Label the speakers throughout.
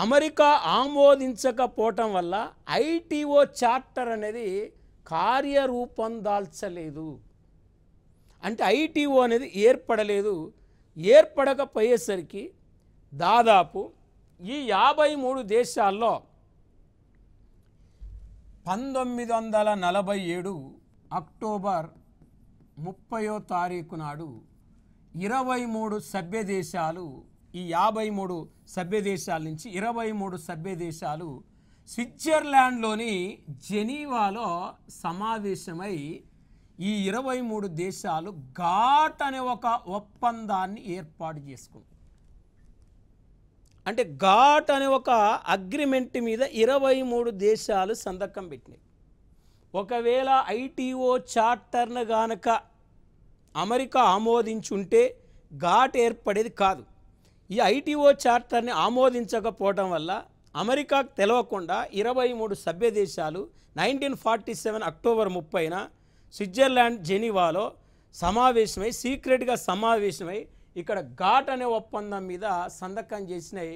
Speaker 1: America ఆమోదించకపోవటం వల్ల ITO charter అనేది కార్యరూపం దాల్చలేదు. అంటే ఐటీఓ అనేది ఏర్పడలేదు. ఏర్పడకపోయేసరికి దాదాపు ఈ 53 దేశాల్లో 1947 అక్టోబర్ 30వ తారీఖు నాడు 23 సభ్య దేశాలు, ఈ 53 సభ్య దేశాల నుంచి 23 సభ్య దేశాలు స్విట్జర్లాండ్లోని జెనీవాలో సమావేశమై ఈ 23 దేశాలు ఘాట్ అనే ఒక ఒప్పందాన్ని ఏర్పాటు చేసుకుంది. అంటే ఘాట్ అనే ఒక అగ్రిమెంట్ మీద 23 దేశాలు సంతకం పెట్టినాయి. ఒకవేళ ఐటీఓ చార్టర్ను గానక అమెరికా ఆమోదించుంటే ఘాట్ ఏర్పడేది కాదు. ఈ ఐటీఓ చార్టర్ని ఆమోదించకపోవడం వల్ల అమెరికాకు తెలవకుండా 23 సభ్య దేశాలు 1947 అక్టోబర్ 30న స్విట్జర్లాండ్ జెనీవాలో సమావేశమై సీక్రెట్గా సమావేశమై ఇక్కడ ఘాట్ అనే ఒప్పందం మీద సంతకం చేసినాయి.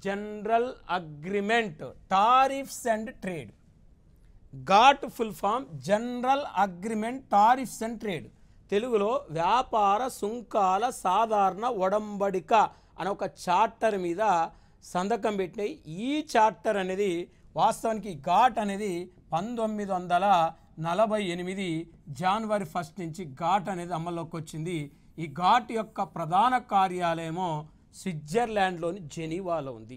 Speaker 1: General agreement tariffs and trade. GATT full form general agreement tariffs and trade. తెలుగులో వ్యాపార సుంకాల సాధారణ ఒడంబడిక అనే ఒక చార్టర్ మీద సంతకం పెట్టినాయి. ఈ చార్టర్ అనేది వాస్తవానికి ఘాట్ అనేది 1948 జనవరి 1 నుంచి ఘాట్ అనేది అమల్లోకి వచ్చింది. ఈ ఘాట్ యొక్క ప్రధాన కార్యాలయమో స్విట్జర్లాండ్లోని జెనీవాలో ఉంది.